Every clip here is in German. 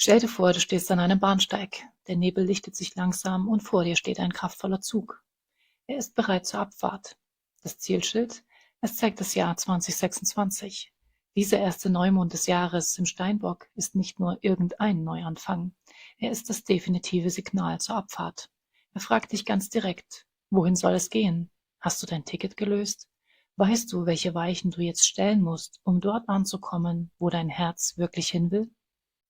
Stell dir vor, du stehst an einem Bahnsteig. Der Nebel lichtet sich langsam und vor dir steht ein kraftvoller Zug. Er ist bereit zur Abfahrt. Das Zielschild? Es zeigt das Jahr 2026. Dieser erste Neumond des Jahres im Steinbock ist nicht nur irgendein Neuanfang. Er ist das definitive Signal zur Abfahrt. Er fragt dich ganz direkt: Wohin soll es gehen? Hast du dein Ticket gelöst? Weißt du, welche Weichen du jetzt stellen musst, um dort anzukommen, wo dein Herz wirklich hin will?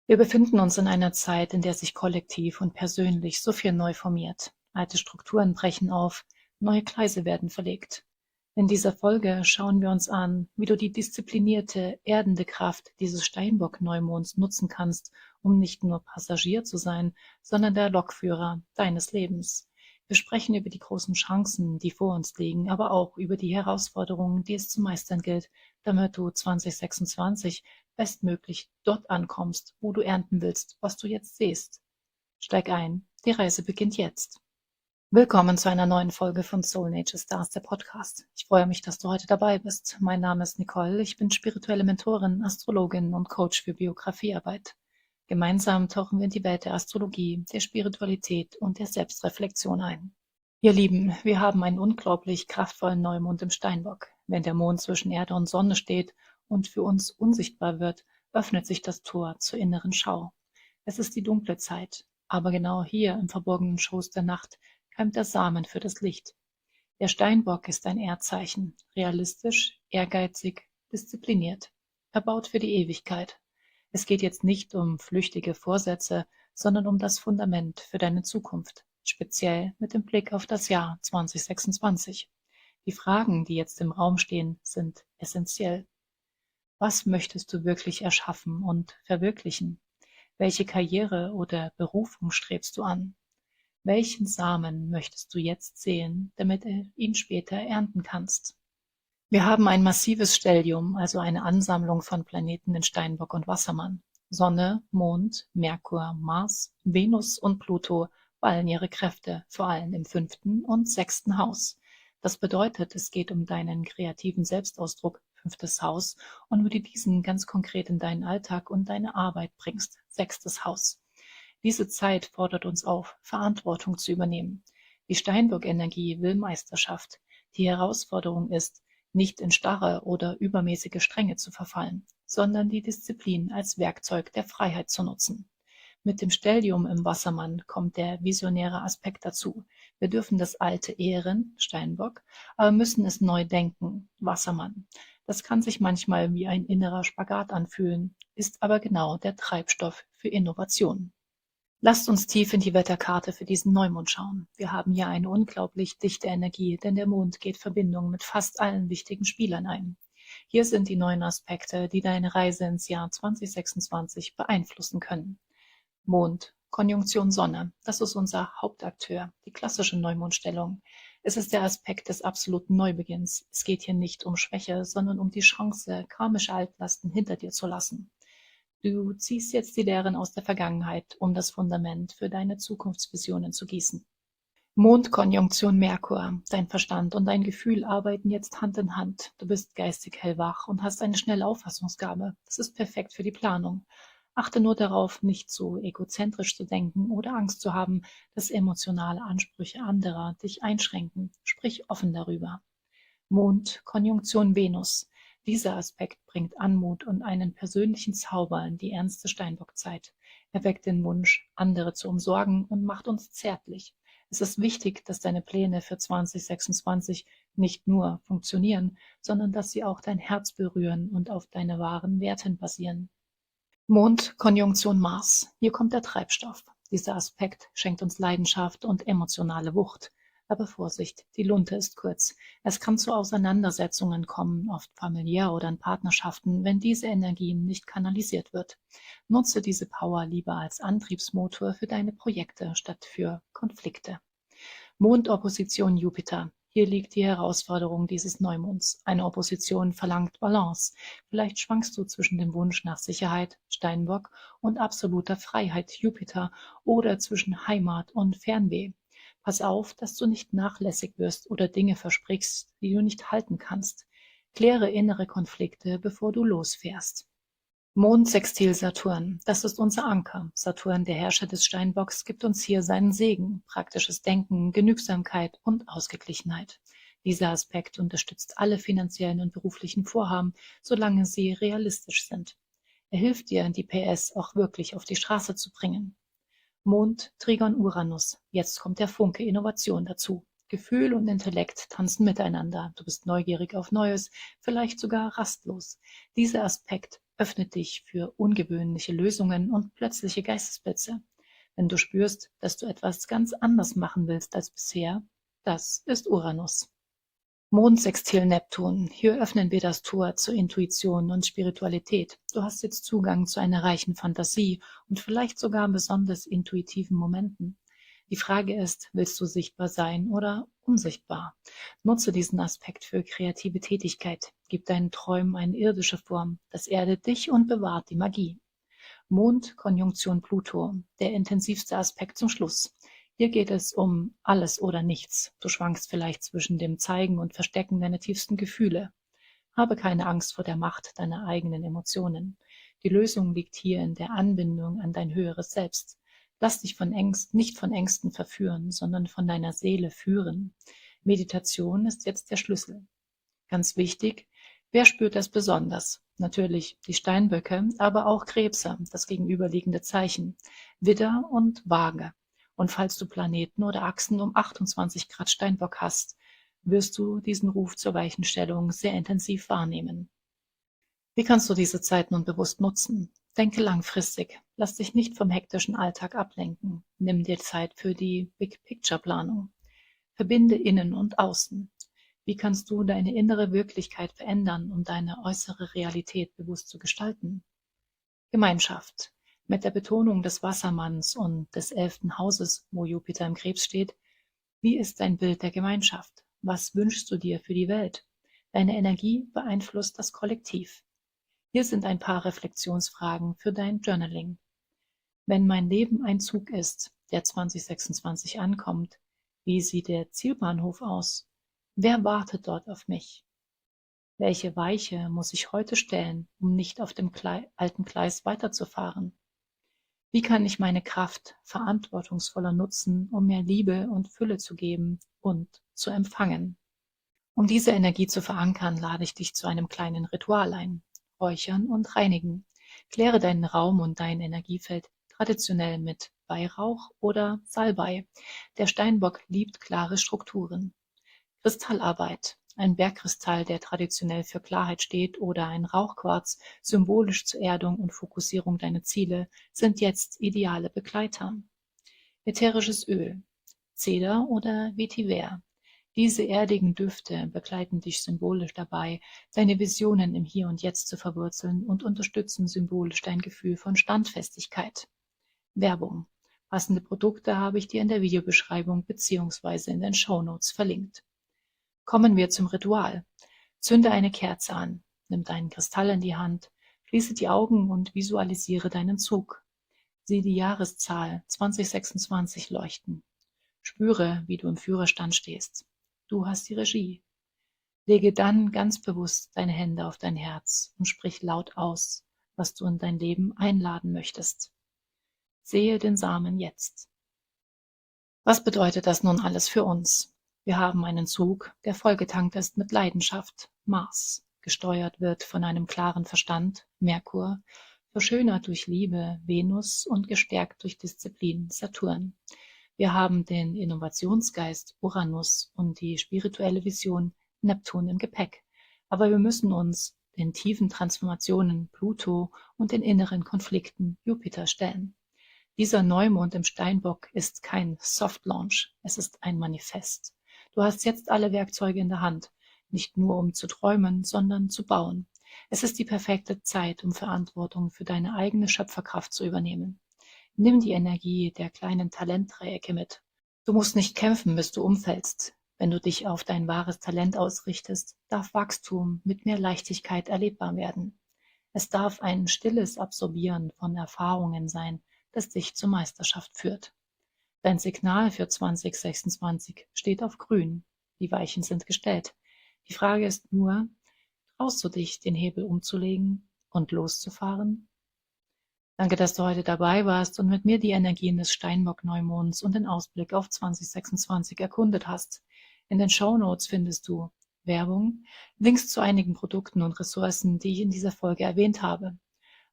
Wir befinden uns in einer Zeit, in der sich kollektiv und persönlich so viel neu formiert. Alte Strukturen brechen auf, neue Gleise werden verlegt. In dieser Folge schauen wir uns an, wie du die disziplinierte, erdende Kraft dieses Steinbock-Neumonds nutzen kannst, um nicht nur Passagier zu sein, sondern der Lokführer deines Lebens. Wir sprechen über die großen Chancen, die vor uns liegen, aber auch über die Herausforderungen, die es zu meistern gilt, damit du 2026 bestmöglich dort ankommst, wo du ernten willst, was du jetzt siehst. Steig ein, die Reise beginnt jetzt. Willkommen zu einer neuen Folge von Soul Nature Stars, der Podcast. Ich freue mich, dass du heute dabei bist. Mein Name ist Nicole, ich bin spirituelle Mentorin, Astrologin und Coach für Biografiearbeit. Gemeinsam tauchen wir in die Welt der Astrologie, der Spiritualität und der Selbstreflexion ein. Ihr Lieben, wir haben einen unglaublich kraftvollen Neumond im Steinbock. Wenn der Mond zwischen Erde und Sonne steht und für uns unsichtbar wird, öffnet sich das Tor zur inneren Schau. Es ist die dunkle Zeit, aber genau hier im verborgenen Schoß der Nacht keimt der Samen für das Licht. Der Steinbock ist ein Erdzeichen, realistisch, ehrgeizig, diszipliniert. Er baut für die Ewigkeit. Es geht jetzt nicht um flüchtige Vorsätze, sondern um das Fundament für deine Zukunft, speziell mit dem Blick auf das Jahr 2026. Die Fragen, die jetzt im Raum stehen, sind essentiell. Was möchtest du wirklich erschaffen und verwirklichen? Welche Karriere oder Berufung strebst du an? Welchen Samen möchtest du jetzt säen, damit du ihn später ernten kannst? Wir haben ein massives Stellium, also eine Ansammlung von Planeten in Steinbock und Wassermann. Sonne, Mond, Merkur, Mars, Venus und Pluto ballen ihre Kräfte, vor allem im 5. und 6. Haus. Das bedeutet, es geht um deinen kreativen Selbstausdruck, 5. Haus, und wie du diesen ganz konkret in deinen Alltag und deine Arbeit bringst, 6. Haus. Diese Zeit fordert uns auf, Verantwortung zu übernehmen. Die Steinbock-Energie will Meisterschaft. Die Herausforderung ist, nicht in starre oder übermäßige Strenge zu verfallen, sondern die Disziplin als Werkzeug der Freiheit zu nutzen. Mit dem Stellium im Wassermann kommt der visionäre Aspekt dazu. Wir dürfen das Alte ehren, Steinbock, aber müssen es neu denken, Wassermann. Das kann sich manchmal wie ein innerer Spagat anfühlen, ist aber genau der Treibstoff für Innovation. Lasst uns tief in die Wetterkarte für diesen Neumond schauen. Wir haben hier eine unglaublich dichte Energie, denn der Mond geht Verbindungen mit fast allen wichtigen Spielern ein. Hier sind die 9 Aspekte, die deine Reise ins Jahr 2026 beeinflussen können. Mond, Konjunktion Sonne, das ist unser Hauptakteur, die klassische Neumondstellung. Es ist der Aspekt des absoluten Neubeginns. Es geht hier nicht um Schwäche, sondern um die Chance, karmische Altlasten hinter dir zu lassen. Du ziehst jetzt die Lehren aus der Vergangenheit, um das Fundament für deine Zukunftsvisionen zu gießen. Mondkonjunktion Merkur. Dein Verstand und dein Gefühl arbeiten jetzt Hand in Hand. Du bist geistig hellwach und hast eine schnelle Auffassungsgabe. Das ist perfekt für die Planung. Achte nur darauf, nicht zu egozentrisch zu denken oder Angst zu haben, dass emotionale Ansprüche anderer dich einschränken. Sprich offen darüber. Mond-Konjunktion Venus. Dieser Aspekt bringt Anmut und einen persönlichen Zauber in die ernste Steinbockzeit. Er weckt den Wunsch, andere zu umsorgen und macht uns zärtlich. Es ist wichtig, dass deine Pläne für 2026 nicht nur funktionieren, sondern dass sie auch dein Herz berühren und auf deine wahren Werten basieren. Mond-Konjunktion Mars. Hier kommt der Treibstoff. Dieser Aspekt schenkt uns Leidenschaft und emotionale Wucht. Aber Vorsicht, die Lunte ist kurz. Es kann zu Auseinandersetzungen kommen, oft familiär oder in Partnerschaften, wenn diese Energien nicht kanalisiert wird. Nutze diese Power lieber als Antriebsmotor für deine Projekte statt für Konflikte. Mondopposition Jupiter. Hier liegt die Herausforderung dieses Neumonds. Eine Opposition verlangt Balance. Vielleicht schwankst du zwischen dem Wunsch nach Sicherheit, Steinbock, und absoluter Freiheit, Jupiter, oder zwischen Heimat und Fernweh. Pass auf, dass du nicht nachlässig wirst oder Dinge versprichst, die du nicht halten kannst. Kläre innere Konflikte, bevor du losfährst. Mond sextil Saturn, das ist unser Anker. Saturn, der Herrscher des Steinbocks, gibt uns hier seinen Segen, praktisches Denken, Genügsamkeit und Ausgeglichenheit. Dieser Aspekt unterstützt alle finanziellen und beruflichen Vorhaben, solange sie realistisch sind. Er hilft dir, die PS auch wirklich auf die Straße zu bringen. Mond, Trigon Uranus. Jetzt kommt der Funke Innovation dazu. Gefühl und Intellekt tanzen miteinander. Du bist neugierig auf Neues, vielleicht sogar rastlos. Dieser Aspekt öffnet dich für ungewöhnliche Lösungen und plötzliche Geistesblitze. Wenn du spürst, dass du etwas ganz anders machen willst als bisher, das ist Uranus. Mondsextil Neptun. Hier öffnen wir das Tor zur Intuition und Spiritualität. Du hast jetzt Zugang zu einer reichen Fantasie und vielleicht sogar besonders intuitiven Momenten. Die Frage ist, willst du sichtbar sein oder unsichtbar? Nutze diesen Aspekt für kreative Tätigkeit. Gib deinen Träumen eine irdische Form. Das erdet dich und bewahrt die Magie. Mond, Konjunktion Pluto. Der intensivste Aspekt zum Schluss. Hier geht es um alles oder nichts. Du schwankst vielleicht zwischen dem Zeigen und Verstecken deiner tiefsten Gefühle. Habe keine Angst vor der Macht deiner eigenen Emotionen. Die Lösung liegt hier in der Anbindung an dein höheres Selbst. Lass dich nicht von Ängsten verführen, sondern von deiner Seele führen. Meditation ist jetzt der Schlüssel. Ganz wichtig, wer spürt das besonders? Natürlich die Steinböcke, aber auch Krebse, das gegenüberliegende Zeichen, Widder und Waage. Und falls du Planeten oder Achsen um 28 Grad Steinbock hast, wirst du diesen Ruf zur Weichenstellung sehr intensiv wahrnehmen. Wie kannst du diese Zeit nun bewusst nutzen? Denke langfristig. Lass dich nicht vom hektischen Alltag ablenken. Nimm dir Zeit für die Big-Picture-Planung. Verbinde Innen und Außen. Wie kannst du deine innere Wirklichkeit verändern, um deine äußere Realität bewusst zu gestalten? Gemeinschaft. Mit der Betonung des Wassermanns und des 11. Hauses, wo Jupiter im Krebs steht, wie ist dein Bild der Gemeinschaft? Was wünschst du dir für die Welt? Deine Energie beeinflusst das Kollektiv. Hier sind ein paar Reflexionsfragen für dein Journaling. Wenn mein Leben ein Zug ist, der 2026 ankommt, wie sieht der Zielbahnhof aus? Wer wartet dort auf mich? Welche Weiche muss ich heute stellen, um nicht auf dem alten Gleis weiterzufahren? Wie kann ich meine Kraft verantwortungsvoller nutzen, um mehr Liebe und Fülle zu geben und zu empfangen? Um diese Energie zu verankern, lade ich dich zu einem kleinen Ritual ein. Räuchern und reinigen. Kläre deinen Raum und dein Energiefeld traditionell mit Weihrauch oder Salbei. Der Steinbock liebt klare Strukturen. Kristallarbeit. Ein Bergkristall, der traditionell für Klarheit steht, oder ein Rauchquarz, symbolisch zur Erdung und Fokussierung deiner Ziele, sind jetzt ideale Begleiter. Ätherisches Öl. Zeder oder Vetiver. Diese erdigen Düfte begleiten dich symbolisch dabei, deine Visionen im Hier und Jetzt zu verwurzeln und unterstützen symbolisch dein Gefühl von Standfestigkeit. Werbung. Passende Produkte habe ich dir in der Videobeschreibung bzw. in den Shownotes verlinkt. Kommen wir zum Ritual. Zünde eine Kerze an, nimm deinen Kristall in die Hand, schließe die Augen und visualisiere deinen Zug. Sieh die Jahreszahl 2026 leuchten. Spüre, wie du im Führerstand stehst. Du hast die Regie. Lege dann ganz bewusst deine Hände auf dein Herz und sprich laut aus, was du in dein Leben einladen möchtest. Sehe den Samen jetzt. Was bedeutet das nun alles für uns? Wir haben einen Zug, der vollgetankt ist mit Leidenschaft, Mars, gesteuert wird von einem klaren Verstand, Merkur, verschönert durch Liebe, Venus und gestärkt durch Disziplin, Saturn. Wir haben den Innovationsgeist, Uranus, und die spirituelle Vision, Neptun, im Gepäck. Aber wir müssen uns den tiefen Transformationen, Pluto, und den inneren Konflikten, Jupiter, stellen. Dieser Neumond im Steinbock ist kein Soft Launch, es ist ein Manifest. Du hast jetzt alle Werkzeuge in der Hand, nicht nur um zu träumen, sondern zu bauen. Es ist die perfekte Zeit, um Verantwortung für deine eigene Schöpferkraft zu übernehmen. Nimm die Energie der kleinen Talentdreiecke mit. Du musst nicht kämpfen, bis du umfällst. Wenn du dich auf dein wahres Talent ausrichtest, darf Wachstum mit mehr Leichtigkeit erlebbar werden. Es darf ein stilles Absorbieren von Erfahrungen sein, das dich zur Meisterschaft führt. Dein Signal für 2026 steht auf Grün. Die Weichen sind gestellt. Die Frage ist nur, traust du dich, den Hebel umzulegen und loszufahren? Danke, dass du heute dabei warst und mit mir die Energien des Steinbock-Neumonds und den Ausblick auf 2026 erkundet hast. In den Shownotes findest du Werbung, Links zu einigen Produkten und Ressourcen, die ich in dieser Folge erwähnt habe.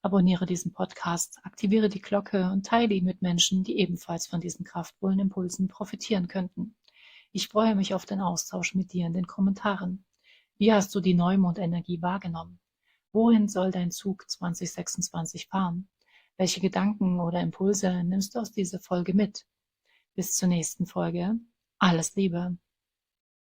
Abonniere diesen Podcast, aktiviere die Glocke und teile ihn mit Menschen, die ebenfalls von diesen kraftvollen Impulsen profitieren könnten. Ich freue mich auf den Austausch mit dir in den Kommentaren. Wie hast du die Neumondenergie wahrgenommen? Wohin soll dein Zug 2026 fahren? Welche Gedanken oder Impulse nimmst du aus dieser Folge mit? Bis zur nächsten Folge. Alles Liebe.